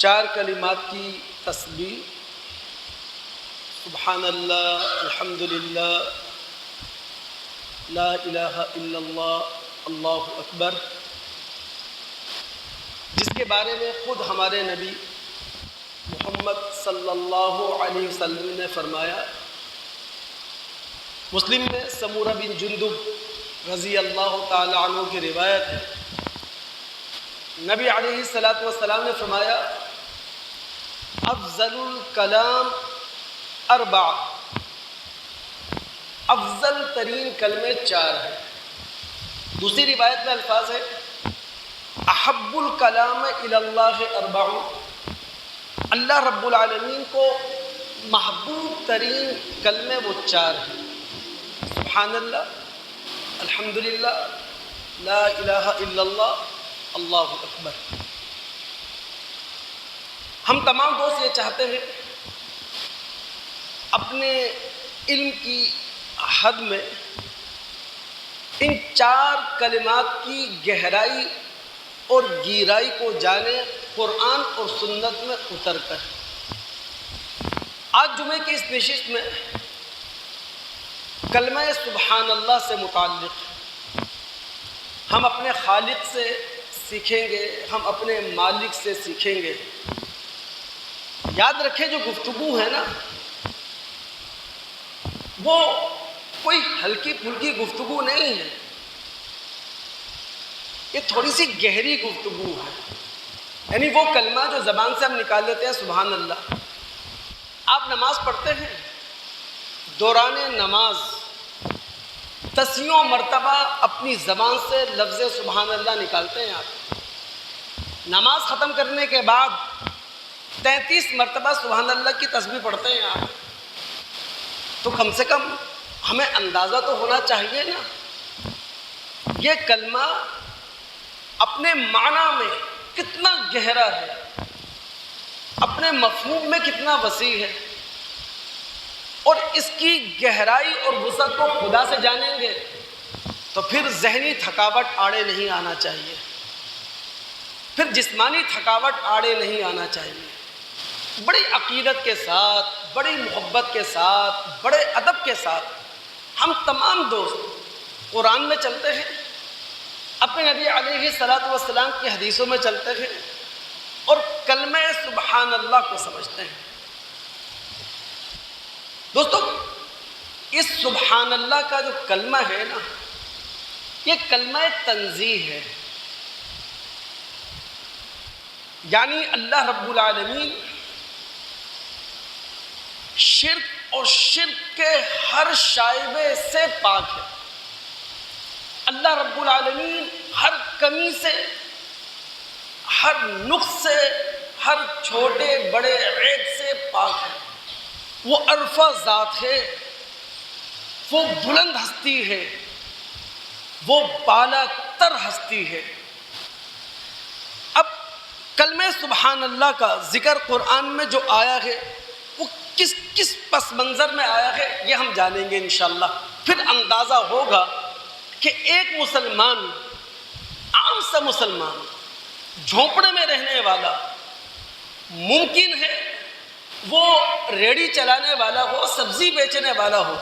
4 کلمات کی تسبیح، سبحان اللہ، الحمدللہ، لا الہ الا اللہ، اللہ اکبر، جس کے بارے میں خود ہمارے نبی محمد صلی اللہ علیہ وسلم نے فرمایا۔ مسلم میں سمورہ بن جندب رضی اللہ تعالی عنہ کی روایت ہے، نبی علیہ السلام نے فرمایا، افضل الکلام 4، افضل ترین کلمے 4 ہیں۔ دوسری روایت میں الفاظ ہے، احب الکلام الی اللہ 4، اللہ رب العالمین کو محبوب ترین کلمے وہ 4 ہیں، سبحان اللہ، الحمدللہ، لا الہ الا اللہ، اللہ اکبر۔ ہم تمام دوست یہ چاہتے ہیں اپنے علم کی حد میں ان 4 کلمات کی گہرائی اور گہرائی کو جانیں، قرآن اور سنت میں اتر کر۔ آج جمعے کی اس نشست میں کلمہ سبحان اللہ سے متعلق ہم اپنے خالق سے سیکھیں گے، ہم اپنے مالک سے سیکھیں گے۔ یاد رکھیں جو گفتگو ہے نا، وہ کوئی ہلکی پھلکی گفتگو نہیں ہے، یہ تھوڑی سی گہری گفتگو ہے۔ یعنی وہ کلمہ جو زبان سے ہم نکال لیتے ہیں، سبحان اللہ، آپ نماز پڑھتے ہیں، دوران نماز 10 مرتبہ اپنی زبان سے لفظ سبحان اللہ نکالتے ہیں۔ آپ نماز ختم کرنے کے بعد 33 مرتبہ سبحان اللہ کی تسبیح پڑھتے ہیں آپ، تو کم سے کم ہمیں اندازہ تو ہونا چاہیے نا، یہ کلمہ اپنے معنی میں کتنا گہرا ہے، اپنے مفہوم میں کتنا وسیع ہے، اور اس کی گہرائی اور وسعت کو خدا سے جانیں گے تو پھر ذہنی تھکاوٹ آڑے نہیں آنا چاہیے، پھر جسمانی تھکاوٹ آڑے نہیں آنا چاہیے۔ بڑی عقیدت کے ساتھ، بڑی محبت کے ساتھ، بڑے ادب کے ساتھ ہم تمام دوست قرآن میں چلتے ہیں، اپنے نبی علیہ السلام کی حدیثوں میں چلتے ہیں، اور کلمہ سبحان اللہ کو سمجھتے ہیں۔ دوستو، اس سبحان اللہ کا جو کلمہ ہے نا، یہ کلمہ تنزیہ ہے، یعنی اللہ رب العالمین شرک اور شرک کے ہر شائبے سے پاک ہے۔ اللہ رب العالمین ہر کمی سے، ہر نقص سے، ہر چھوٹے بڑے عیب سے پاک ہے۔ وہ عرفہ ذات ہے، وہ بلند ہستی ہے، وہ بالا تر ہستی ہے۔ اب کلمہ سبحان اللہ کا ذکر قرآن میں جو آیا ہے، وہ کس پس منظر میں آیا ہے، یہ ہم جانیں گے انشاءاللہ۔ پھر اندازہ ہوگا کہ ایک مسلمان، عام سا مسلمان، جھونپڑے میں رہنے والا، ممکن ہے وہ ریڑھی چلانے والا ہو، سبزی بیچنے والا ہو،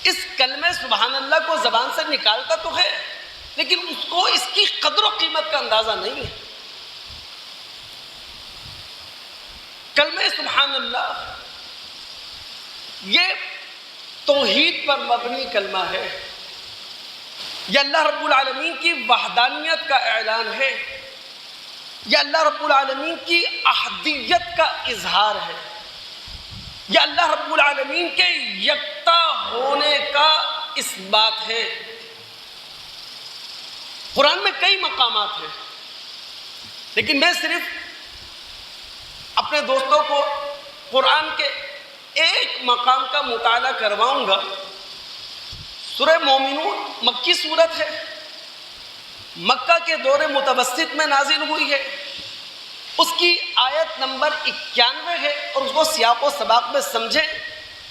اس کلمہ سبحان اللہ کو زبان سے نکالتا تو ہے، لیکن اس کو اس کی قدر و قیمت کا اندازہ نہیں ہے۔ کلمہ سبحان اللہ یہ توحید پر مبنی کلمہ ہے، یہ اللہ رب العالمین کی وحدانیت کا اعلان ہے، یہ اللہ رب العالمین کی احدیت کا اظہار ہے، یہ اللہ رب العالمین کے یکتا ہونے کا اس بات ہے۔ قرآن میں کئی مقامات ہیں، لیکن میں صرف اپنے دوستوں کو قرآن کے ایک مقام کا مطالعہ کرواؤں گا۔ سورہ مومنون مکی سورت ہے، مکہ کے دور متوسط میں نازل ہوئی ہے، اس کی آیت نمبر 91 ہے، اور اس کو سیاق و سباق میں سمجھیں،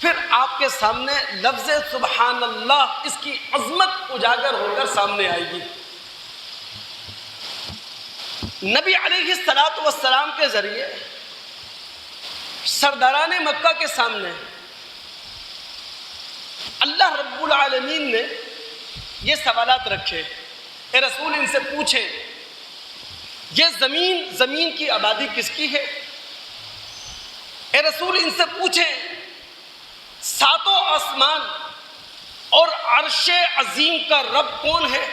پھر آپ کے سامنے لفظ سبحان اللہ، اس کی عظمت اجاگر ہو کر سامنے آئے گی۔ نبی علیہ السلام کے ذریعے سرداران مکہ کے سامنے اللہ رب العالمین نے یہ سوالات رکھے. اے رسول ان سے پوچھیں یہ زمین کی آبادی کس کی ہے؟ اے رسول ان سے پوچھیں ساتوں آسمان اور عرش عظیم کا رب کون ہے؟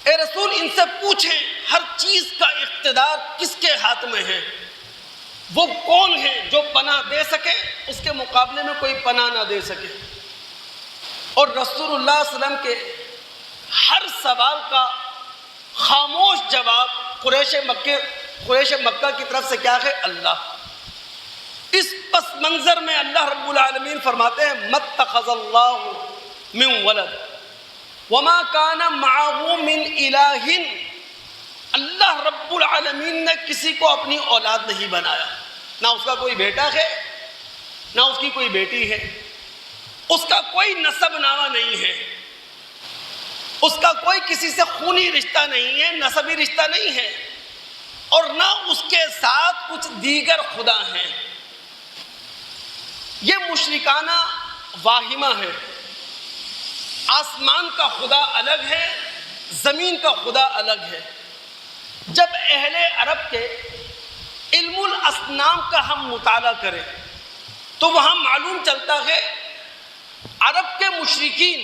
اے رسول ان سے پوچھیں ہر چیز کا اقتدار کس کے ہاتھ میں ہے؟ وہ کون ہے جو پناہ دے سکے اس کے مقابلے میں کوئی پناہ نہ دے سکے؟ اور رسول اللہ صلی اللہ علیہ وسلم کے ہر سوال کا خاموش جواب قریش مکہ کی طرف سے کیا ہے؟ اللہ. اس پس منظر میں اللہ رب العالمین فرماتے ہیں مَتَّخَذَ اللَّهُ مِن وَلَدٍ وَمَا كَانَ مَعَهُ مِنْ إِلَٰهٍ. اللہ رب العالمین نے کسی کو اپنی اولاد نہیں بنایا، نہ اس کا کوئی بیٹا ہے نہ اس کی کوئی بیٹی ہے، اس کا کوئی نسب نامہ نہیں ہے، اس کا کوئی کسی سے خونی رشتہ نہیں ہے، نسبی رشتہ نہیں ہے، اور نہ اس کے ساتھ کچھ دیگر خدا ہیں. یہ مشرکانہ واہمہ ہے. آسمان کا خدا الگ ہے، زمین کا خدا الگ ہے. جب اہل عرب کے علم الاصنام کا ہم مطالعہ کریں تو وہاں معلوم چلتا ہے عرب کے مشرکین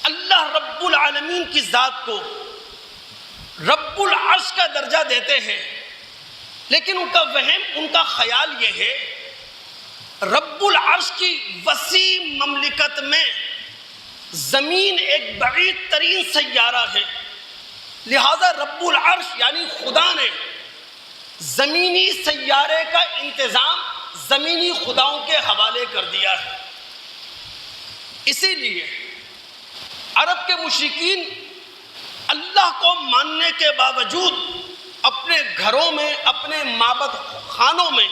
اللہ رب العالمین کی ذات کو رب العرش کا درجہ دیتے ہیں، لیکن ان کا وہم، ان کا خیال یہ ہے رب العرش کی وسیع مملکت میں زمین ایک بعید ترین سیارہ ہے، لہذا رب العرش یعنی خدا نے زمینی سیارے کا انتظام زمینی خداؤں کے حوالے کر دیا ہے. اسی لیے عرب کے مشرکین اللہ کو ماننے کے باوجود اپنے گھروں میں، اپنے معبد خانوں میں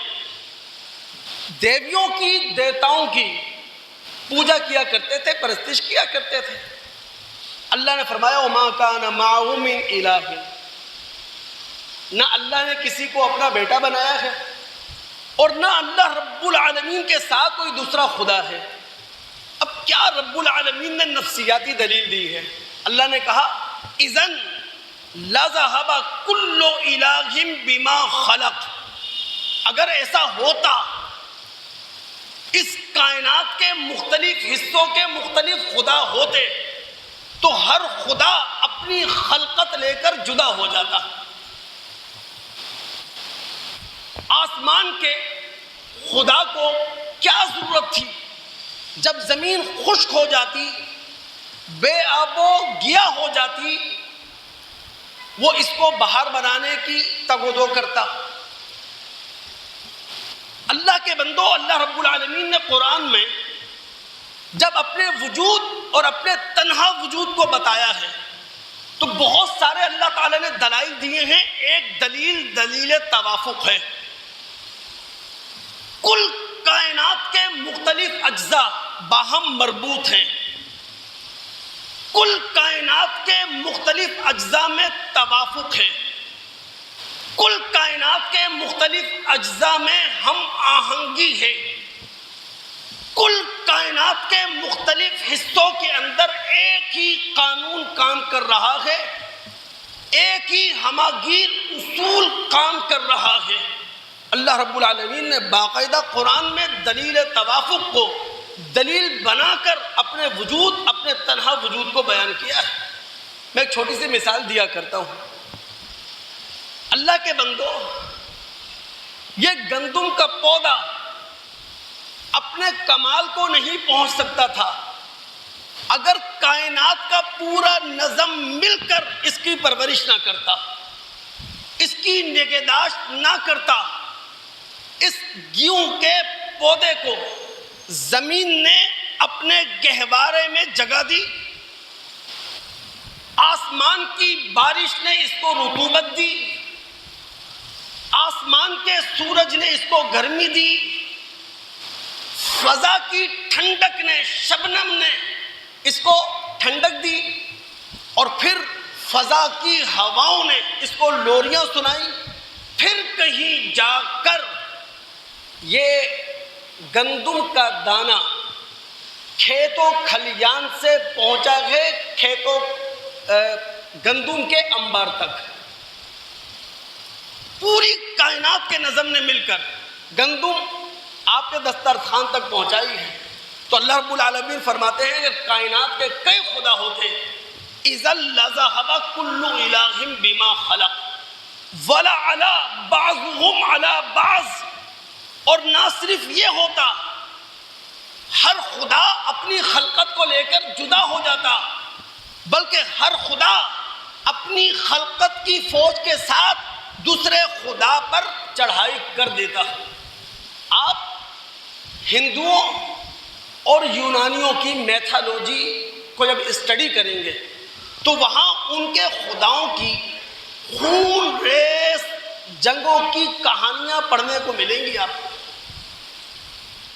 دیویوں کی، دیوتاؤں کی پوجا کیا کرتے تھے، پرستش کیا کرتے تھے. اللہ نے فرمایا وَمَا كَانَ مَعَهُ مِنْ إِلَٰهٍ. نہ اللہ نے کسی کو اپنا بیٹا بنایا ہے اور نہ اللہ رب العالمین کے ساتھ کوئی دوسرا خدا ہے. اب کیا رب العالمین نے نفسیاتی دلیل دی ہے؟ اللہ نے کہا اِذَنْ لَذَهَبَ كُلُّ إِلَٰهٍ بِمَا خَلَقَ. اگر ایسا ہوتا اس کائنات کے مختلف حصوں کے مختلف خدا ہوتے تو ہر خدا اپنی خلقت لے کر جدا ہو جاتا. آسمان کے خدا کو کیا ضرورت تھی جب زمین خشک ہو جاتی، بے آب و گیا ہو جاتی، وہ اس کو بہار بنانے کی تگ و دو کرتا. اللہ کے بندو، اللہ رب العالمین نے قرآن میں جب اپنے وجود اور اپنے تنہا وجود کو بتایا ہے تو بہت سارے اللہ تعالیٰ نے دلائل دیے ہیں. ایک دلیل توافق ہے. کل کائنات کے مختلف اجزاء باہم مربوط ہیں، کل کائنات کے مختلف اجزاء میں توافق ہے، کل کائنات کے مختلف اجزاء میں ہم آہنگی ہے، کل کائنات کے مختلف حصوں کے اندر ایک ہی قانون کام کر رہا ہے، ایک ہی ہماگیر اصول کام کر رہا ہے. اللہ رب العالمین نے باقاعدہ قرآن میں دلیل توافق کو دلیل بنا کر اپنے وجود، اپنے تنہا وجود کو بیان کیا ہے. میں ایک چھوٹی سی مثال دیا کرتا ہوں. اللہ کے بندو، یہ گندم کا پودا اپنے کمال کو نہیں پہنچ سکتا تھا اگر کائنات کا پورا نظم مل کر اس کی پرورش نہ کرتا، اس کی نگہداشت نہ کرتا. اس گیہوں کے پودے کو زمین نے اپنے گہوارے میں جگہ دی، آسمان کی بارش نے اس کو رطوبت دی، آسمان کے سورج نے اس کو گرمی دی، فضا کی ٹھنڈک نے، شبنم نے اس کو ٹھنڈک دی، اور پھر فضا کی ہواؤں نے اس کو لوریاں سنائی، پھر کہیں جا کر یہ گندم کا دانہ کھیتوں کھلیان سے پہنچا ہے کھیتوں گندم کے انبار تک۔ پوری کائنات کے نظم نے مل کر گندم آپ کے دسترخوان تک پہنچائی ہے۔ تو اللہ رب العالمین فرماتے ہیں کہ کائنات کے کئی خدا ہوتے، اذا لذهب كل اله بما خلق ولعلى بعضهم على بعض، اور نہ صرف یہ ہوتا، ہر خدا اپنی خلقت کو لے کر جدا ہو جاتا، بلکہ ہر خدا اپنی خلقت کی فوج کے ساتھ دوسرے خدا پر چڑھائی کر دیتا۔ آپ ہندوؤں اور یونانیوں کی میتھالوجی کو جب اسٹڈی کریں گے تو وہاں ان کے خداؤں کی خون ریز جنگوں کی کہانیاں پڑھنے کو ملیں گی آپ کو۔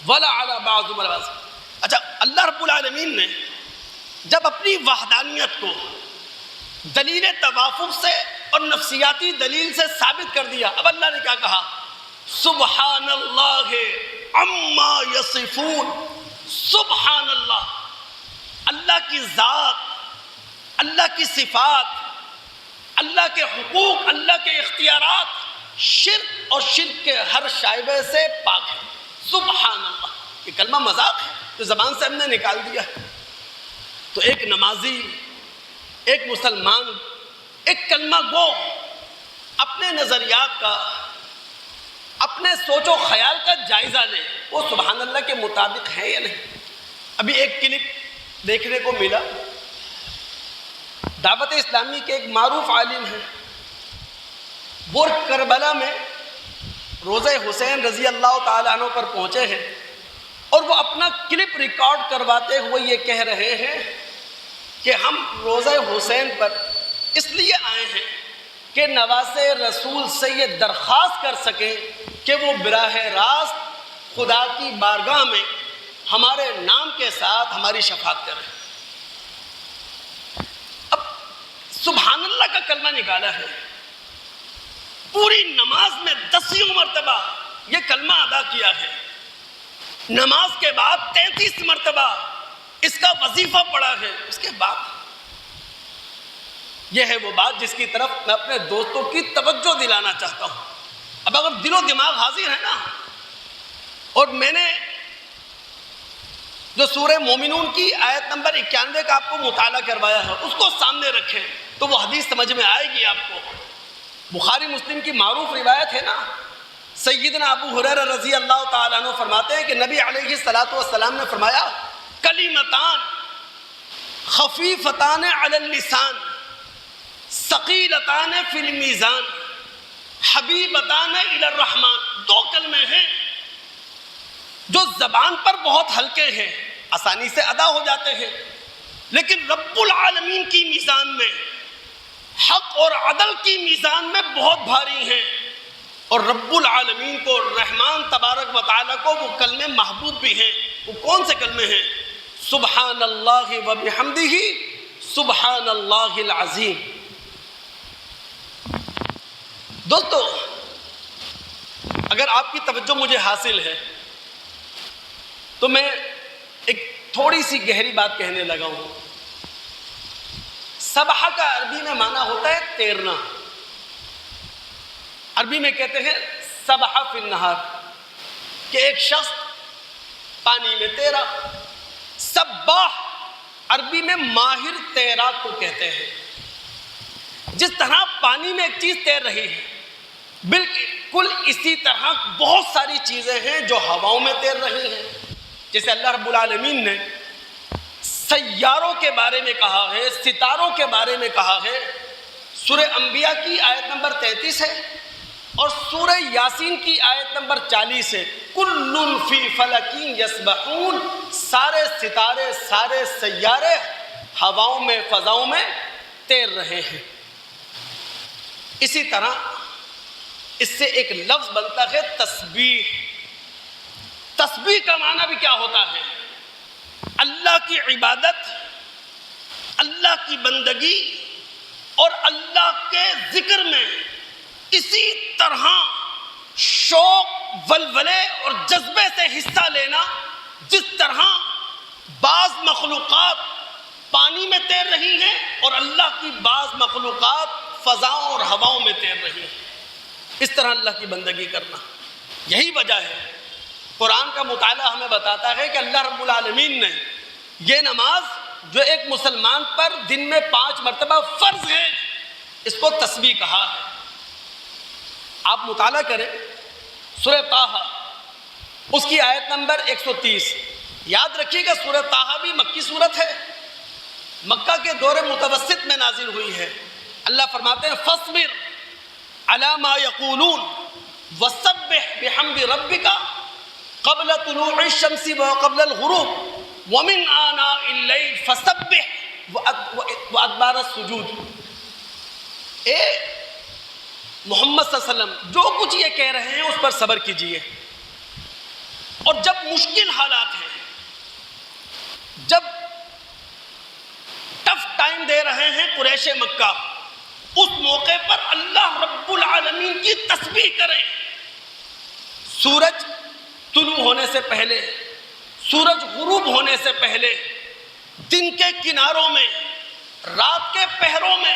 وَلَعَلَى بَعْضُهُمْ عَلَى بَعْضٍ۔ اچھا، اللہ رب العالمین نے جب اپنی وحدانیت کو دلیل توافق سے اور نفسیاتی دلیل سے ثابت کر دیا، اب اللہ نے کیا کہا؟ سبحان اللہ عما یصفون۔ سبحان اللہ، اللہ کی ذات، اللہ کی صفات، اللہ کے حقوق، اللہ کے اختیارات شرک اور شرک کے ہر شائبے سے پاک ہے۔ سبحان اللہ، یہ کلمہ مذاق ہے تو زبان سے ہم نے نکال دیا۔ تو ایک نمازی، ایک مسلمان، ایک کلمہ گو اپنے نظریات کا، اپنے سوچ و خیال کا جائزہ لے، وہ سبحان اللہ کے مطابق ہے یا نہیں۔ ابھی ایک کلپ دیکھنے کو ملا، دعوت اسلامی کے ایک معروف عالم ہیں، وہ کربلا میں روزہ حسین رضی اللہ تعالیٰ عنہ پر پہنچے ہیں، اور وہ اپنا کلپ ریکارڈ کرواتے ہوئے یہ کہہ رہے ہیں کہ ہم روزہ حسین پر اس لیے آئے ہیں کہ نواز رسول سے یہ درخواست کر سکیں کہ وہ براہ راست خدا کی بارگاہ میں ہمارے نام کے ساتھ ہماری شفاعت کریں۔ اب سبحان اللہ کا کلمہ نکالا ہے، پوری نماز میں 10 مرتبہ یہ کلمہ ادا کیا ہے، نماز کے بعد 33 مرتبہ اس کا وظیفہ پڑھا ہے، اس کے بعد یہ ہے وہ بات جس کی طرف میں اپنے دوستوں کی توجہ دلانا چاہتا ہوں۔ اب اگر دل و دماغ حاضر ہے نا، اور میں نے جو سورہ مومنون کی آیت نمبر 91 کا آپ کو مطالعہ کروایا ہے اس کو سامنے رکھیں تو وہ حدیث سمجھ میں آئے گی آپ کو۔ بخاری مسلم کی معروف روایت ہے نا، سیدنا ابو ہریرہ رضی اللہ تعالیٰ عنہ فرماتے ہیں کہ نبی علیہ الصلوۃ والسلام نے فرمایا، کلمتان خفیفتان علی اللسان ثقیلتان فی المیزان حبیبتان الی الرحمن۔ 2 کلمے ہیں جو زبان پر بہت ہلکے ہیں، آسانی سے ادا ہو جاتے ہیں، لیکن رب العالمین کی میزان میں، حق اور عدل کی میزان میں بہت بھاری ہیں، اور رب العالمین کو، رحمان تبارک و تعالیٰ کو وہ کلمے محبوب بھی ہیں۔ وہ کون سے کلمے ہیں؟ سبحان اللہ و بحمدہ سبحان اللہ العظیم۔ دوستو، اگر آپ کی توجہ مجھے حاصل ہے تو میں ایک تھوڑی سی گہری بات کہنے لگا ہوں۔ سبحہ کا عربی میں معنی ہوتا ہے تیرنا، عربی میں کہتے ہیں سبحہ فی النہار، کہ ایک شخص پانی میں تیرا۔ سباح عربی میں ماہر تیراک کو کہتے ہیں۔ جس طرح پانی میں ایک چیز تیر رہی ہے، بالکل اسی طرح بہت ساری چیزیں ہیں جو ہواؤں میں تیر رہی ہیں۔ جیسے اللہ رب العالمین نے سیاروں کے بارے میں کہا ہے، ستاروں کے بارے میں کہا ہے، سورہ انبیاء کی آیت نمبر 33 ہے، اور سورہ یاسین کی آیت نمبر 40 ہے، کل فی فلک یسبحون۔ سارے ستارے، سارے سیارے ہواؤں میں، فضاؤں میں تیر رہے ہیں۔ اسی طرح اس سے ایک لفظ بنتا ہے تسبیح۔ تسبیح کا معنی بھی کیا ہوتا ہے؟ اللہ کی عبادت، اللہ کی بندگی اور ذکر میں اسی طرح شوق، ولولے اور جذبے سے حصہ لینا جس طرح بعض مخلوقات پانی میں تیر رہی ہیں اور اللہ کی بعض مخلوقات فضاؤں اور ہواؤں میں تیر رہی ہیں، اس طرح اللہ کی بندگی کرنا۔ یہی وجہ ہے قرآن کا مطالعہ ہمیں بتاتا ہے کہ اللہ رب العالمین نے یہ نماز جو ایک مسلمان پر دن میں 5 مرتبہ فرض ہے، اس کو تسبیح کہا ہے۔ آپ مطالعہ کریں سورہ طٰہٰ، اس کی آیت نمبر 130۔ یاد رکھیے گا سورہ طٰہٰ بھی مکی صورت ہے، مکہ کے دور متوسط میں نازل ہوئی ہے۔ اللہ فرماتے ہیں فاصبر علی ما یقولون وسبح بحمد ربک قبل طلوع الشمس وقبل الغروب ومن آناء اللیل فسبح وادبار السجود۔ اے محمد صلی اللہ علیہ وسلم جو کچھ یہ کہہ رہے ہیں اس پر صبر کیجئے، اور جب مشکل حالات ہیں، جب ٹف ٹائم دے رہے ہیں قریش مکہ، اس موقع پر اللہ رب العالمین کی تسبیح کریں۔ سورج طلوع ہونے سے پہلے، سورج غروب ہونے سے پہلے، دن کے کناروں میں، رات کے پہروں میں،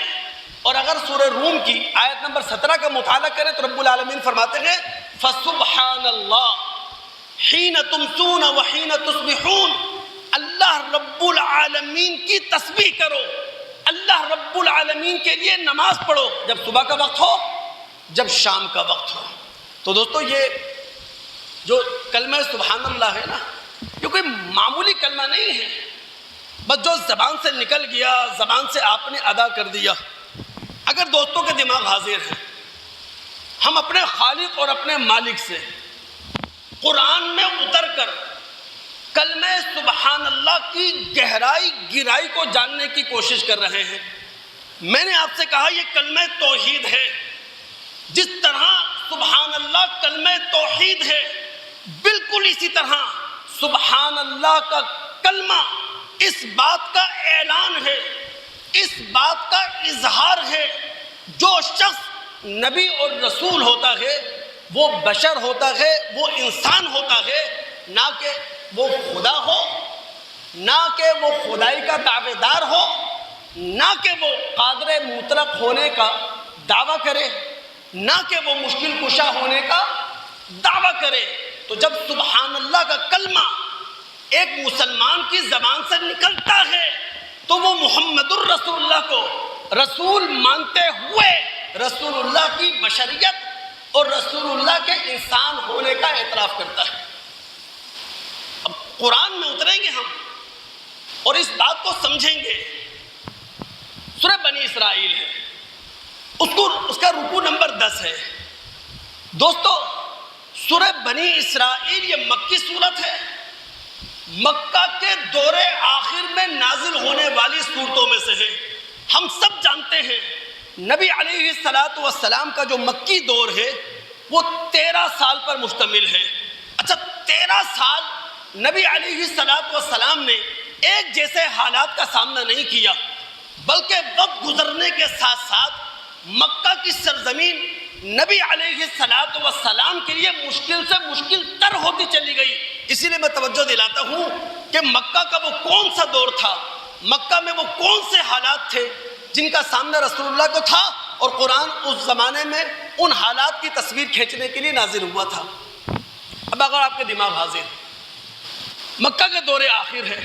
اور اگر سورہ روم کی آیت نمبر 17 کا مطالعہ کریں تو رب العالمین فرماتے ہیں فَسُبْحَانَ اللَّهِ حِينَ تُمْسُونَ وَحِينَ تُصْبِحُونَ۔ اللہ رب العالمین کی تسبیح کرو، اللہ رب العالمین کے لیے نماز پڑھو، جب صبح کا وقت ہو، جب شام کا وقت ہو۔ تو دوستو یہ جو کلمہ سبحان اللہ ہے نا، یہ کوئی معمولی کلمہ نہیں ہے بس جو زبان سے نکل گیا، زبان سے آپ نے ادا کر دیا۔ اگر دوستوں کے دماغ حاضر ہیں، ہم اپنے خالق اور اپنے مالک سے قرآن میں اتر کر کلمہ سبحان اللہ کی گہرائی کو جاننے کی کوشش کر رہے ہیں۔ میں نے آپ سے کہا یہ کلمہ توحید ہے، جس طرح سبحان اللہ کلمہ توحید ہے، بالکل اسی طرح سبحان اللہ کا کلمہ اس بات کا اعلان ہے، اس بات کا اظہار ہے، جو شخص نبی اور رسول ہوتا ہے وہ بشر ہوتا ہے، وہ انسان ہوتا ہے، نہ کہ وہ خدا ہو، نہ کہ وہ خدائی کا دعوے دار ہو، نہ کہ وہ قادر مطلق ہونے کا دعویٰ کرے، نہ کہ وہ مشکل کشا ہونے کا دعویٰ کرے۔ تو جب سبحان اللہ کا کلمہ ایک مسلمان کی زبان سے نکلتا ہے تو وہ محمد الرسول اللہ کو رسول مانتے ہوئے رسول اللہ کی بشریت اور رسول اللہ کے انسان ہونے کا اعتراف کرتا ہے۔ اب قرآن میں اتریں گے ہم اور اس بات کو سمجھیں گے۔ سورہ بنی اسرائیل ہے، اس کا رکوع نمبر 10 ہے۔ دوستو سورہ بنی اسرائیل یہ مکی صورت ہے، مکہ کے دور آخر میں نازل ہونے والی صورتوں میں سے ہے۔ ہم سب جانتے ہیں نبی علیہ السلام کا جو مکی دور ہے وہ 13 سال پر مشتمل ہے۔ اچھا 13 سال نبی علیہ السلام نے ایک جیسے حالات کا سامنا نہیں کیا، بلکہ وقت گزرنے کے ساتھ ساتھ مکہ کی سرزمین نبی علیہ السلام کے لیے مشکل سے مشکل تر ہوتی چلی گئی۔ اسی لیے میں توجہ دلاتا ہوں کہ مکہ کا وہ کون سا دور تھا، مکہ میں وہ کون سے حالات تھے جن کا سامنا رسول اللہ کو تھا، اور قرآن اس زمانے میں ان حالات کی تصویر کھینچنے کے لیے نازل ہوا تھا۔ اب اگر آپ کے دماغ حاضر، مکہ کے دور آخر ہے،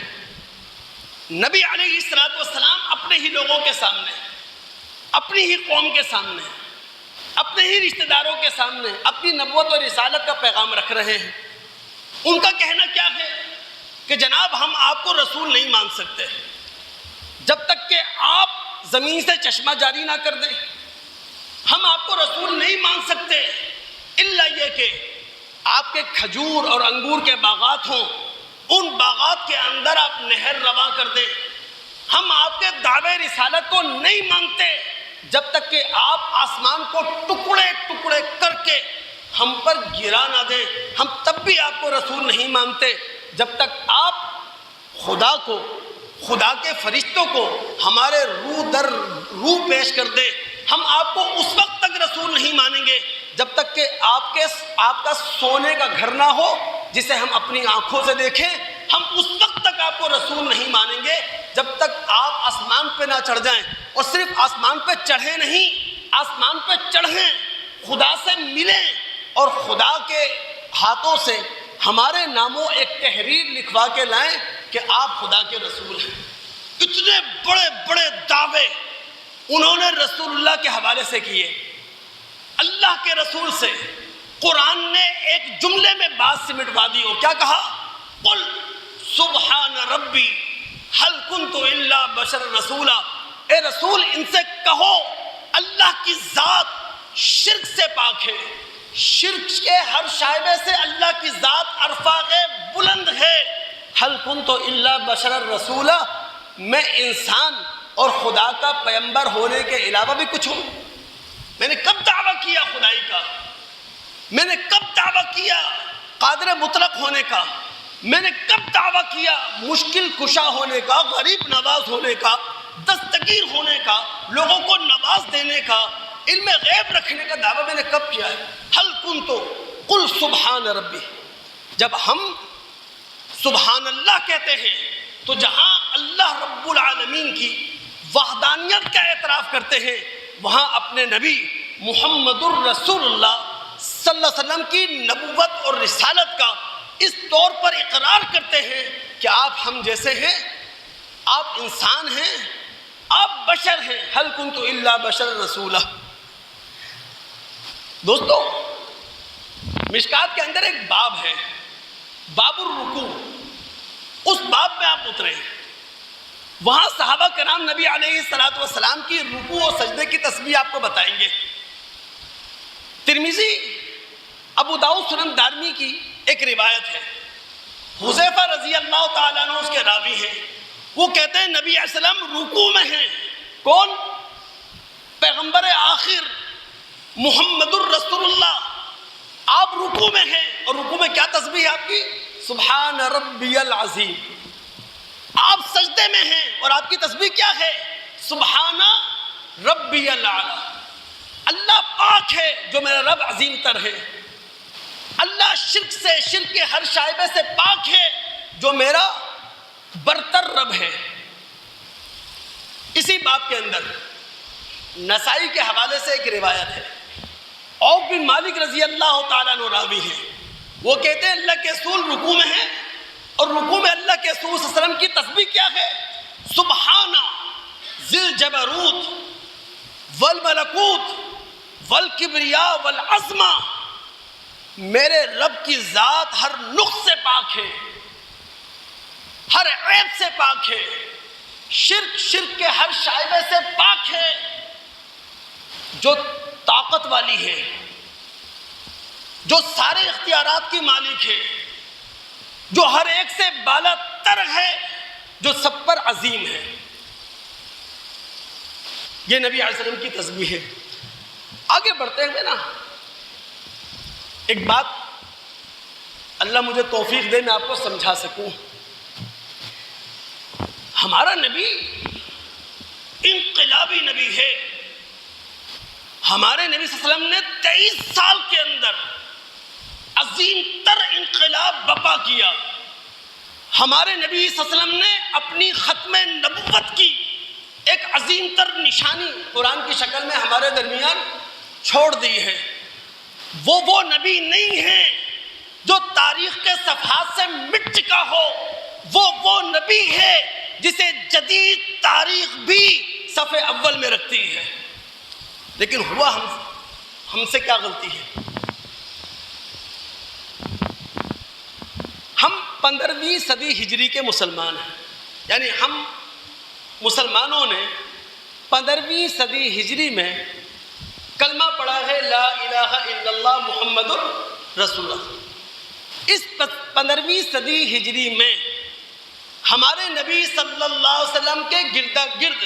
نبی علیہ السلام اپنے ہی لوگوں کے سامنے، اپنی ہی قوم کے سامنے، اپنے ہی رشتہ داروں کے سامنے اپنی نبوت اور رسالت کا پیغام رکھ رہے ہیں۔ ان کا کہنا کیا ہے کہ جناب ہم آپ کو رسول نہیں مان سکتے جب تک کہ آپ زمین سے چشمہ جاری نہ کر دیں، ہم آپ کو رسول نہیں مان سکتے الا یہ کہ آپ کے کھجور اور انگور کے باغات ہوں، ان باغات کے اندر آپ نہر رواں کر دیں۔ ہم آپ کے دعوے رسالت کو نہیں مانتے جب تک کہ آپ آسمان کو ٹکڑے ٹکڑے کر کے ہم پر گرا نہ دیں، ہم تب بھی آپ کو رسول نہیں مانتے جب تک آپ خدا کو، خدا کے فرشتوں کو ہمارے روح در روح پیش کر دیں، ہم آپ کو اس وقت تک رسول نہیں مانیں گے جب تک کہ آپ کا سونے کا گھر نہ ہو جسے ہم اپنی آنکھوں سے دیکھیں. ہم اس وقت تک آپ کو رسول نہیں مانیں گے جب تک آپ آسمان پہ نہ چڑھ جائیں. اور صرف آسمان پہ چڑھیں نہیں, آسمان پہ چڑھیں, خدا سے ملیں اور خدا کے ہاتھوں سے ہمارے ناموں ایک تحریر لکھوا کے لائیں کہ آپ خدا کے رسول ہیں. اتنے بڑے بڑے دعوے انہوں نے رسول اللہ کے حوالے سے کیے. اللہ کے رسول سے قرآن نے ایک جملے میں بات سمٹوا دی. اور کیا کہا؟ قل سبحان ربی ہل کنت الا بشر رسولا. اے رسول ان سے کہو اللہ کی ذات شرک سے پاک ہے, شرک کے ہر شائبے سے اللہ کی ذات ارفاق بلند ہے. ہل کنت الا بشر رسولا, میں انسان اور خدا کا پیغمبر ہونے کے علاوہ بھی کچھ ہوں. میں نے کب دعویٰ کیا خدائی کا؟ میں نے کب دعویٰ کیا قادر مطلق ہونے کا؟ میں نے کب دعویٰ کیا مشکل کشا ہونے کا, غریب نواز ہونے کا, دستگیر ہونے کا, لوگوں کو نواز دینے کا, علم غیب رکھنے کا دعویٰ میں نے کب کیا ہے؟ ہل کنت قل سبحان ربی. جب ہم سبحان اللہ کہتے ہیں تو جہاں اللہ رب العالمین کی وحدانیت کا اعتراف کرتے ہیں وہاں اپنے نبی محمد الرسول اللہ صلی اللہ علیہ وسلم کی نبوت اور رسالت کا اس طور پر اقرار کرتے ہیں کہ آپ ہم جیسے ہیں, آپ انسان ہیں, آپ بشر ہیں. ہل کنت الا بشر رسولہ. دوستو, مشکات کے اندر ایک باب ہے, باب الرکوع. اس باب میں آپ اترے, وہاں صحابہ کرام نبی علیہ الصلوۃ والسلام کی رکوع اور سجدے کی تسبیح آپ کو بتائیں گے. ترمذی, ابو داؤد, سنن دارمی کی ایک روایت ہے. حذیفہ رضی اللہ تعالیٰ عنہ اس کے راوی ہیں. وہ کہتے ہیں نبی علیہ السلام رکوع میں ہیں. کون؟ پیغمبر آخر محمد الرسول اللہ. آپ رکوع میں ہیں اور رکوع میں کیا تسبیح ہے آپ کی؟ سبحان ربی العظیم. آپ سجدے میں ہیں اور آپ کی تسبیح کیا ہے؟ سبحان ربی الاعلی. اللہ پاک ہے جو میرا رب عظیم تر ہے. اللہ شرک سے, شرک کے ہر شائبے سے پاک ہے جو میرا برتر رب ہے. اسی باب کے اندر نسائی کے حوالے سے ایک روایت ہے. عوف بن مالک رضی اللہ تعالیٰ عنہ راوی ہے. وہ کہتے ہیں اللہ کے رسول رکوع میں ہیں اور رکوع میں اللہ کے رسول صلی اللہ علیہ وسلم کی تسبیح کیا ہے؟ سبحان ذی الجبروت والملکوت والکبریاء والعظمہ. میرے رب کی ذات ہر نقص سے پاک ہے, ہر عیب سے پاک ہے, شرک کے ہر شائبے سے پاک ہے, جو طاقت والی ہے, جو سارے اختیارات کی مالک ہے, جو ہر ایک سے بالا تر ہے, جو سب پر عظیم ہے. یہ نبی علیہ السلام کی تسبیح ہے. آگے بڑھتے ہوئے نا ایک بات اللہ مجھے توفیق دے میں آپ کو سمجھا سکوں. ہمارا نبی انقلابی نبی ہے. ہمارے نبی صلی اللہ علیہ وسلم نے 23 سال کے اندر عظیم تر انقلاب برپا کیا. ہمارے نبی صلی اللہ علیہ وسلم نے اپنی ختم نبوت کی ایک عظیم تر نشانی قرآن کی شکل میں ہمارے درمیان چھوڑ دی ہے. وہ نبی نہیں ہے جو تاریخ کے صفحات سے مٹ چکا ہو. وہ نبی ہے جسے جدید تاریخ بھی صفحے اول میں رکھتی ہے. لیکن ہوا ہم سے کیا غلطی ہے؟ ہم 15ویں صدی ہجری کے مسلمان ہیں. یعنی ہم مسلمانوں نے 15ویں صدی ہجری میں کلمہ پڑھا ہے لا الہ الا اللہ محمد رسول اللہ. اس 15ویں صدی ہجری میں ہمارے نبی صلی اللہ علیہ وسلم کے گرد گرد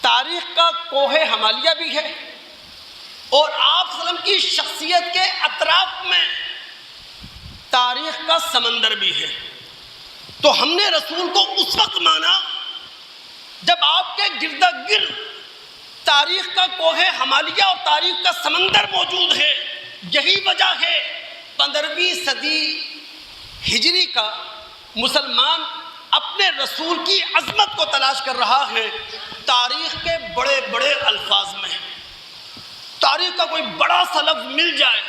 تاریخ کا کوہ ہمالیہ بھی ہے اور آپ صلی اللہ علیہ وسلم کی شخصیت کے اطراف میں تاریخ کا سمندر بھی ہے. تو ہم نے رسول کو اس وقت مانا جب آپ کے گرد گرد تاریخ کا کوہ ہمالیہ اور تاریخ کا سمندر موجود ہے. یہی وجہ ہے 15ویں صدی ہجری کا مسلمان اپنے رسول کی عظمت کو تلاش کر رہا ہے تاریخ کے بڑے بڑے الفاظ میں. تاریخ کا کوئی بڑا سا لفظ مل جائے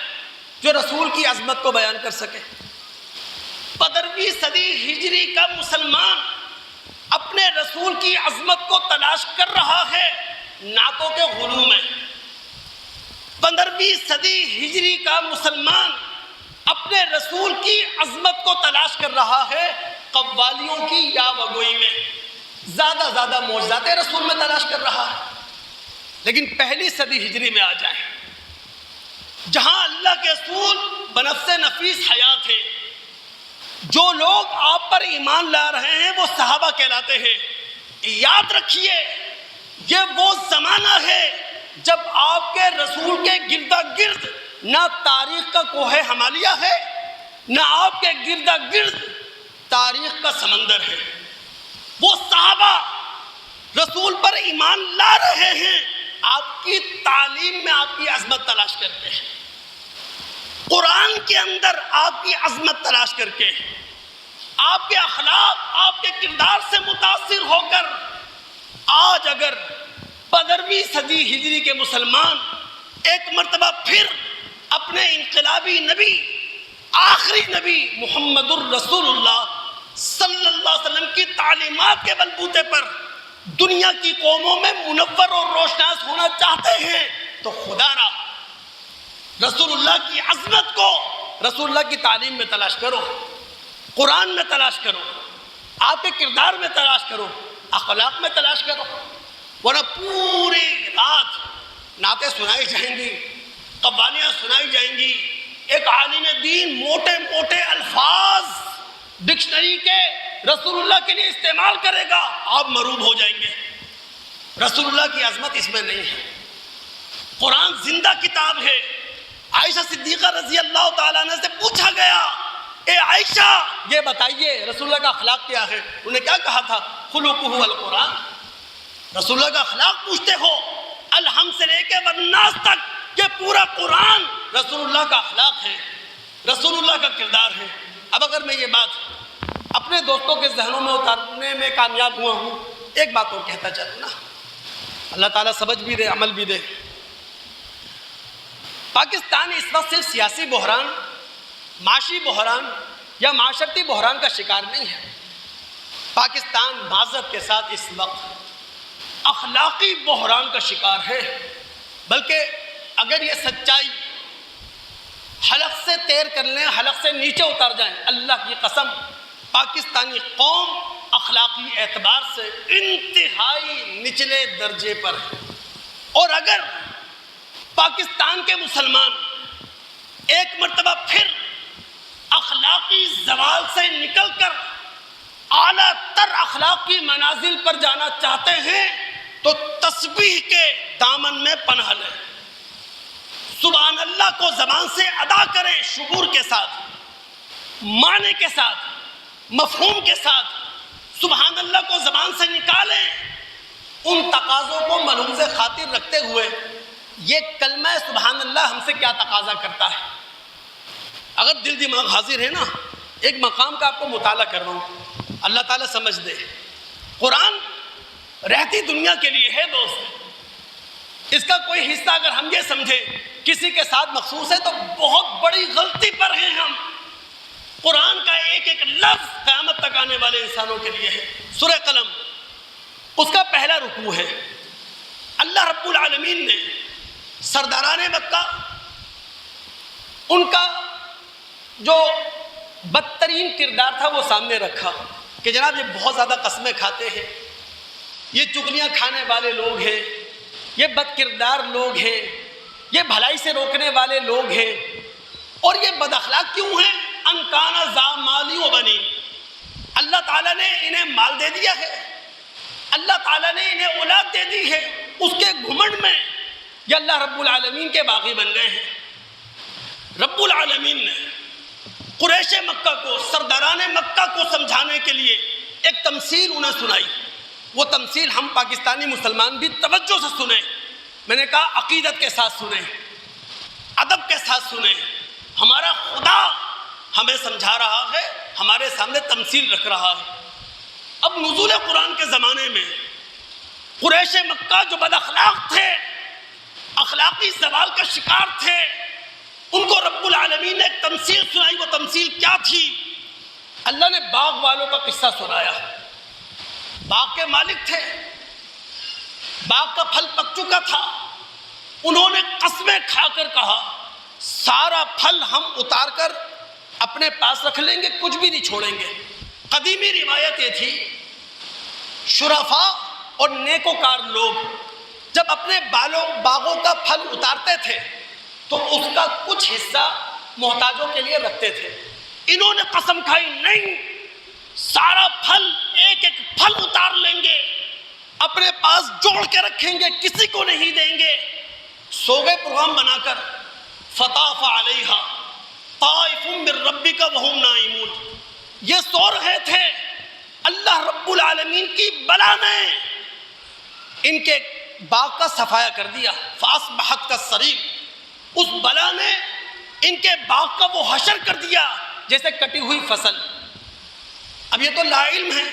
جو رسول کی عظمت کو بیان کر سکے. 15ویں صدی ہجری کا مسلمان اپنے رسول کی عظمت کو تلاش کر رہا ہے نعتوں کے غلو میں. 15ویں صدی ہجری کا مسلمان اپنے رسول کی عظمت کو تلاش کر رہا ہے قوالیوں کی یا وگوئی میں. زیادہ معجزات رسول میں تلاش کر رہا ہے. لیکن پہلی صدی ہجری میں آ جائیں جہاں اللہ کے رسول بنفس نفیس حیات ہے. جو لوگ آپ پر ایمان لا رہے ہیں وہ صحابہ کہلاتے ہیں. یاد رکھیے یہ وہ زمانہ ہے جب آپ کے رسول کے گردا گرد نہ تاریخ کا کوہ ہمالیہ ہے نہ آپ کے گردا گرد تاریخ کا سمندر ہے. وہ صحابہ رسول پر ایمان لا رہے ہیں آپ کی تعلیم میں آپ کی عظمت تلاش کرتے ہیں. قرآن کے اندر آپ کی عظمت تلاش کر کے آپ کے اخلاق آپ کے کردار سے متاثر ہو کر آج اگر 15ویں صدی ہجری کے مسلمان ایک مرتبہ پھر اپنے انقلابی نبی آخری نبی محمد الرسول اللہ صلی اللہ علیہ وسلم کی تعلیمات کے بلبوتے پر دنیا کی قوموں میں منور اور روشناس ہونا چاہتے ہیں تو خدا را رسول اللہ کی عظمت کو رسول اللہ کی تعلیم میں تلاش کرو, قرآن میں تلاش کرو, آپ کے کردار میں تلاش کرو, اخلاق میں تلاش کرو. ورنہ پوری رات نعتیں سنائی جائیں گی, قوالیاں سنائی جائیں گی, ایک عالم دین موٹے موٹے الفاظ ڈکشنری کے رسول اللہ کے لیے استعمال کرے گا, آپ مروب ہو جائیں گے. رسول اللہ کی عظمت اس میں نہیں ہے. قرآن زندہ کتاب ہے. عائشہ صدیقہ رضی اللہ تعالیٰ عنہ سے پوچھا گیا, اے عائشہ یہ بتائیے رسول اللہ کا اخلاق کیا ہے؟ انہوں نے کیا کہا تھا؟ خلقہ القرآن. رسول اللہ کا اخلاق پوچھتے ہو, الحمد سے لے کے والناس تک یہ پورا قرآن رسول اللہ کا اخلاق ہے, رسول اللہ کا کردار ہے. اب اگر میں یہ بات اپنے دوستوں کے ذہنوں میں اتارنے میں کامیاب ہوا ہوں, ایک بات اور کہتا چلوں نا, اللہ تعالیٰ سمجھ بھی دے عمل بھی دے. پاکستان اس وقت صرف سیاسی بحران, معاشی بحران یا معاشرتی بحران کا شکار نہیں ہے. پاکستان معذرت کے ساتھ اس وقت اخلاقی بحران کا شکار ہے. بلکہ اگر یہ سچائی حلق سے تیر کر لیں, حلق سے نیچے اتر جائیں, اللہ کی قسم پاکستانی قوم اخلاقی اعتبار سے انتہائی نچلے درجے پر ہے. اور اگر پاکستان کے مسلمان ایک مرتبہ پھر اخلاقی زوال سے نکل کر اعلیٰ تر اخلاقی منازل پر جانا چاہتے ہیں تو تسبیح کے دامن میں پناہ لیں. سبحان اللہ کو زبان سے ادا کریں, شعور کے ساتھ, معنی کے ساتھ, مفہوم کے ساتھ. سبحان اللہ کو زبان سے نکالیں ان تقاضوں کو ملحوظ خاطر رکھتے ہوئے یہ کلمہ سبحان اللہ ہم سے کیا تقاضا کرتا ہے. اگر دل دماغ حاضر ہے نا, ایک مقام کا آپ کو مطالعہ کر رہا ہوں, اللہ تعالیٰ سمجھ دے. قرآن رہتی دنیا کے لیے ہے دوست. اس کا کوئی حصہ اگر ہم یہ سمجھے کسی کے ساتھ مخصوص ہے تو بہت بڑی غلطی پر ہیں ہم. قرآن کا ایک ایک لفظ قیامت تک آنے والے انسانوں کے لیے ہے. سورہ قلم اس کا پہلا رکوع ہے. اللہ رب العالمین نے سرداران مکہ ان کا جو بدترین کردار تھا وہ سامنے رکھا کہ جناب یہ بہت زیادہ قسمیں کھاتے ہیں, یہ چغلیاں کھانے والے لوگ ہیں, یہ بد کردار لوگ ہیں, یہ بھلائی سے روکنے والے لوگ ہیں, اور یہ بد اخلاق کیوں ہیں؟ ان کان ذا مالی و بنین. اللہ تعالیٰ نے انہیں مال دے دیا ہے, اللہ تعالیٰ نے انہیں اولاد دے دی ہے, اس کے گھمنڈ میں یہ اللہ رب العالمین کے باغی بن گئے ہیں. رب العالمین نے قریش مکہ کو, سرداران مکہ کو سمجھانے کے لیے ایک تمثیل انہیں سنائی. وہ تمثیل ہم پاکستانی مسلمان بھی توجہ سے سنیں. میں نے کہا عقیدت کے ساتھ سنیں، ادب کے ساتھ سنیں. ہمارا خدا ہمیں سمجھا رہا ہے، ہمارے سامنے تمثیل رکھ رہا ہے. اب نزول قرآن کے زمانے میں قریش مکہ جو بد اخلاق تھے، اخلاقی زوال کا شکار تھے، ان کو رب العالمین نے ایک تمثیل سنائی. وہ تمثیل کیا تھی؟ اللہ نے باغ والوں کا قصہ سنایا. باغ کے مالک تھے، باغ کا پھل پک چکا تھا. انہوں نے قسمیں کھا کر کہا سارا پھل ہم اتار کر اپنے پاس رکھ لیں گے، کچھ بھی نہیں چھوڑیں گے. قدیمی روایت یہ تھی شرفاء اور نیکوکار لوگ جب اپنے باغوں کا پھل اتارتے تھے تو اس کا کچھ حصہ محتاجوں کے لیے رکھتے تھے. انہوں نے قسم کھائی نہیں، سارا پھل ایک ایک پھل اتار لیں گے، اپنے پاس جوڑ کے رکھیں گے، کسی کو نہیں دیں گے. سو گئے پروگرام بنا کر. فطاف علیہا طائف من ربک وہم نائمون. یہ سو رہے تھے، اللہ رب العالمین کی بلا نے ان کے باغ کا صفایا کر دیا. فاصبحت کالصریم. اس بلا نے ان کے باغ کا وہ حشر کر دیا جیسے کٹی ہوئی فصل. اب یہ تو لا علم ہے،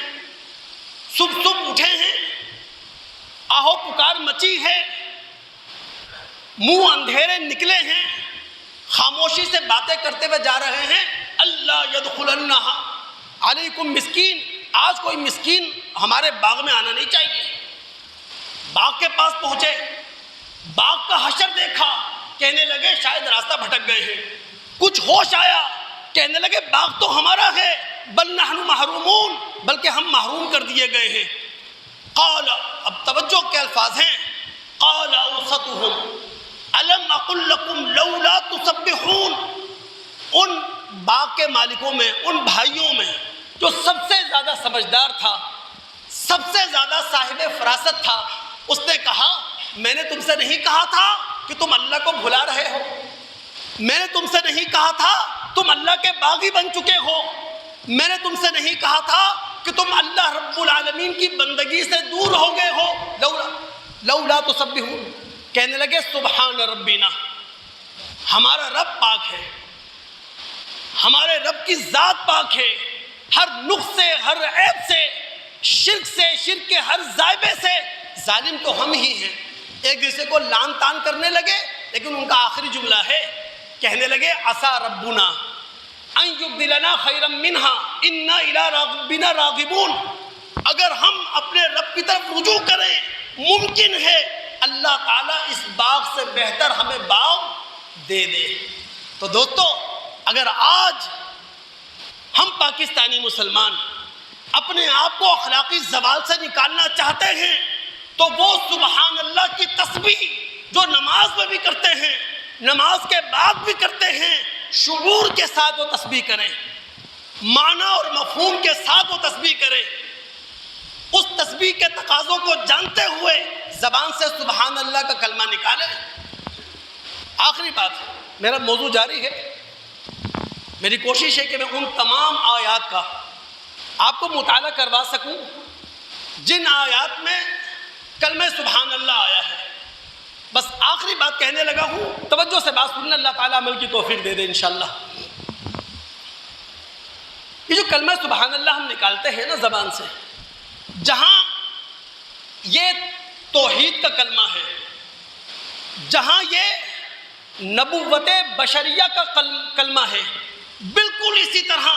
صبح صبح اٹھے ہیں، آہو پکار مچی ہے، منہ اندھیرے نکلے ہیں، خاموشی سے باتیں کرتے ہوئے جا رہے ہیں. اللہ یدخلنہا علیکم مسکین. آج کوئی مسکین ہمارے باغ میں آنا نہیں چاہیے. باغ کے پاس پہنچے، باغ کا حشر دیکھا، کہنے لگے شاید راستہ بھٹک گئے ہیں. کچھ ہوش آیا، کہنے لگے باغ تو ہمارا ہے، بل نحن محرومون، بلکہ ہم محروم کر دیے گئے ہیں. قال، اب توجہ کے الفاظ ہیں، قال اوسطهم الم اقل لکم لولا تسبحون. ان باغ کے مالکوں میں، ان بھائیوں میں جو سب سے زیادہ سمجھدار تھا، سب سے زیادہ صاحب فراست تھا، اس نے کہا میں نے تم سے نہیں کہا تھا کہ تم اللہ کو بھلا رہے ہو؟ میں نے تم سے نہیں کہا تھا تم اللہ کے باغی بن چکے ہو؟ میں نے تم سے نہیں کہا تھا کہ تم اللہ رب العالمین کی بندگی سے دور ہو گئے ہو؟ لولا تسبحون. کہنے لگے سبحان ربنا، ہمارا رب پاک ہے، ہمارے رب کی ذات پاک ہے، ہر نقص سے، ہر عیب سے، شرک کے ہر زائبے سے. ظالم تو ہم ہی ہیں. ایک دوسرے کو لان تان کرنے لگے، لیکن ان کا آخری جملہ ہے، کہنے لگے عسى ربنا ان یبدلنا خیرا منہا انا الی ربنا راغبون. اگر ہم اپنے رب کی طرف رجوع کریں، ممکن ہے اللہ تعالیٰ اس باغ سے بہتر ہمیں باغ دے دے. تو دوستو، اگر آج ہم پاکستانی مسلمان اپنے آپ کو اخلاقی زوال سے نکالنا چاہتے ہیں تو وہ سبحان اللہ کی تسبیح جو نماز میں بھی کرتے ہیں، نماز کے بعد بھی کرتے ہیں، شعور کے ساتھ وہ تسبیح کریں، معنی اور مفہوم کے ساتھ وہ تسبیح کریں. اس تسبیح کے تقاضوں کو جانتے ہوئے زبان سے سبحان اللہ کا کلمہ نکالیں. آخری بات، میرا موضوع جاری ہے. میری کوشش ہے کہ میں ان تمام آیات کا آپ کو مطالعہ کروا سکوں جن آیات میں کلمہ سبحان اللہ آیا ہے. بس آخری بات کہنے لگا ہوں، توجہ سے بات سننا، اللہ تعالیٰ عمل کی توفیق دے دے انشاءاللہ. یہ جو کلمہ سبحان اللہ ہم نکالتے ہیں نا زبان سے، جہاں یہ توحید کا کلمہ ہے، جہاں یہ نبوت بشریہ کا کلمہ ہے، بالکل اسی طرح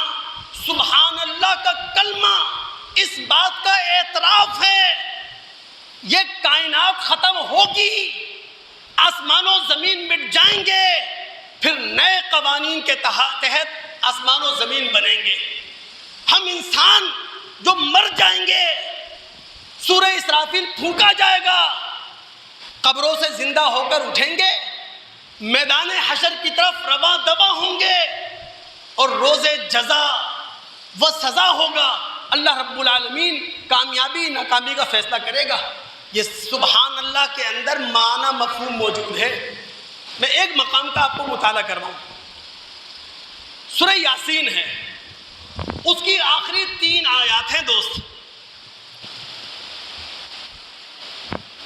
سبحان اللہ کا کلمہ اس بات کا اعتراف ہے یہ کائنات ختم ہوگی، آسمان و زمین مٹ جائیں گے، پھر نئے قوانین کے تحت آسمان و زمین بنیں گے. ہم انسان جو مر جائیں گے، سورہ اسرافیل پھونکا جائے گا، قبروں سے زندہ ہو کر اٹھیں گے، میدان حشر کی طرف رواں دواں ہوں گے، اور روز جزا و سزا ہوگا. اللہ رب العالمین کامیابی ناکامی کا فیصلہ کرے گا. یہ سبحان اللہ کے اندر معنی مفہوم موجود ہے. میں ایک مقام کا آپ کو مطالعہ کرواؤں. سورہ یاسین ہے، اس کی آخری 3 آیات ہیں دوست.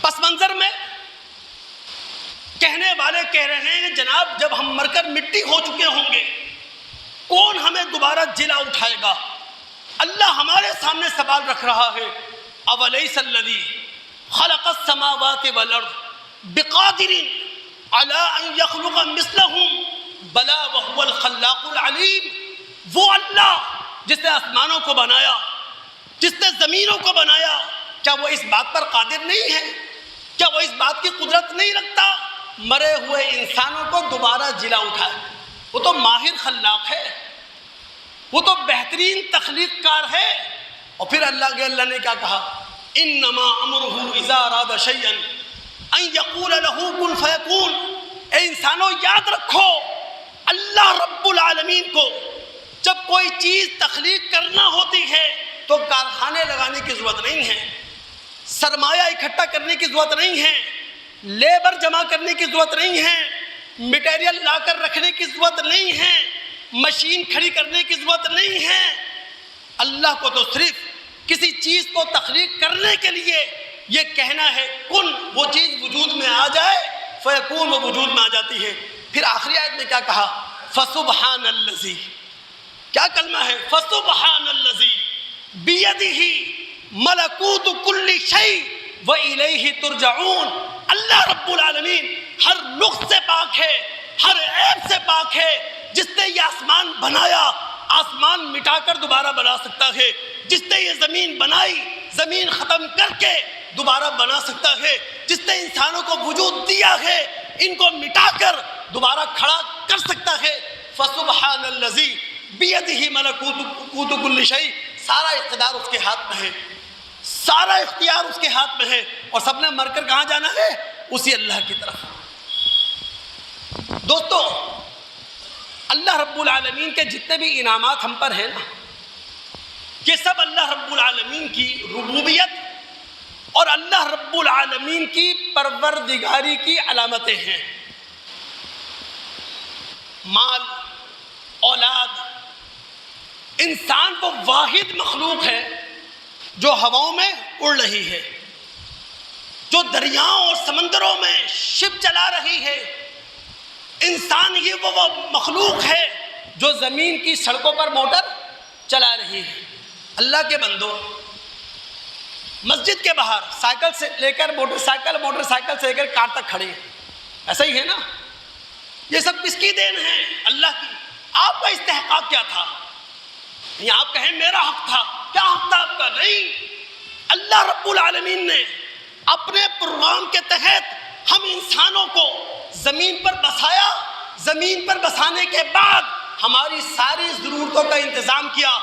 پس منظر میں کہنے والے کہہ رہے ہیں جناب جب ہم مر کر مٹی ہو چکے ہوں گے کون ہمیں دوبارہ جلا اٹھائے گا؟ اللہ ہمارے سامنے سوال رکھ رہا ہے، اولیس الذی خلق السماوات والارض بقادر علی ان یخلق مثلہم بلا وہو الخلاق العلیم۔ وہ اللہ جس نے آسمانوں کو بنایا، جس نے زمینوں کو بنایا، کیا وہ اس بات پر قادر نہیں ہے؟ کیا وہ اس بات کی قدرت نہیں رکھتا مرے ہوئے انسانوں کو دوبارہ جلا اٹھائے؟ وہ تو ماہر خلاق ہے، وہ تو بہترین تخلیق کار ہے۔ اور پھر اللہ نے کیا کہا؟ انما امرہ اذا اراد شیئا ان یقول له کن فیکون۔ اے انسانوں یاد رکھو اللہ رب العالمین کو جب کوئی چیز تخلیق کرنا ہوتی ہے تو کارخانے لگانے کی ضرورت نہیں ہے، سرمایہ اکٹھا کرنے کی ضرورت نہیں ہے، لیبر جمع کرنے کی ضرورت نہیں ہے، مٹیریل لا کر رکھنے کی ضرورت نہیں ہے، مشین کھڑی کرنے کی ضرورت نہیں ہے۔ اللہ کو تو صرف کسی چیز کو تخلیق کرنے کے لیے یہ کہنا ہے کن، وہ چیز وجود میں آ جائے، فیکون، وہ وجود میں آ جاتی ہے۔ پھر آخری آیت میں کیا کہا؟ فسبحان الذی، کیا کلمہ ہے؟ فسبحان الذی بیدہ ملکوت کل شیء وإلیہ ترجعون۔ اللہ رب العالمین ہر نقص سے پاک ہے، ہر عیب سے پاک ہے۔ جس نے یہ آسمان بنایا، آسمان مٹا کر دوبارہ بنا سکتا ہے۔ جس نے یہ زمین بنائی، زمین ختم کر کے دوبارہ بنا سکتا ہے۔ جس نے انسانوں کو وجود دیا ہے، ان کو مٹا کر دوبارہ کھڑا کر سکتا ہے۔ فسبحان الذی بیدہ ملکوت کل شیء، سارا اقتدار اس کے ہاتھ میں ہے، سارا اختیار اس کے ہاتھ میں ہے، اور سب نے مر کر کہاں جانا ہے؟ اسی اللہ کی طرف۔ دوستو، اللہ رب العالمین کے جتنے بھی انعامات ہم پر ہیں نا، یہ سب اللہ رب العالمین کی ربوبیت اور اللہ رب العالمین کی پروردگاری کی علامتیں ہیں۔ مال، اولاد، انسان وہ واحد مخلوق ہے جو ہواؤں میں اڑ رہی ہے، جو دریاؤں اور سمندروں میں شپ چلا رہی ہے۔ انسان یہ وہ مخلوق ہے جو زمین کی سڑکوں پر موٹر چلا رہی ہے۔ اللہ کے بندو، مسجد کے باہر سائیکل سے لے کر موٹر سائیکل سے لے کر کار تک کھڑے ہیں، ایسا ہی ہے نا؟ یہ سب کس کی دین ہے؟ اللہ کی۔ آپ کا استحقاق کیا تھا؟ یہ آپ کہیں میرا حق تھا، کیا حق تھا آپ کا؟ نہیں، اللہ رب العالمین نے اپنے پروگرام کے تحت ہم انسانوں کو زمین پر بسایا، زمین پر بسانے کے بعد ہماری ساری ضرورتوں کا انتظام کیا،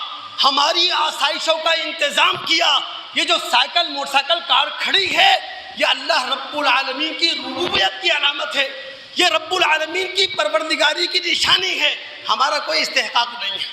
ہماری آسائشوں کا انتظام کیا۔ یہ جو سائیکل، موٹر سائیکل، کار کھڑی ہے، یہ اللہ رب العالمین کی ربوبیت کی علامت ہے، یہ رب العالمین کی پروردگاری کی نشانی ہے، ہمارا کوئی استحقاق نہیں ہے۔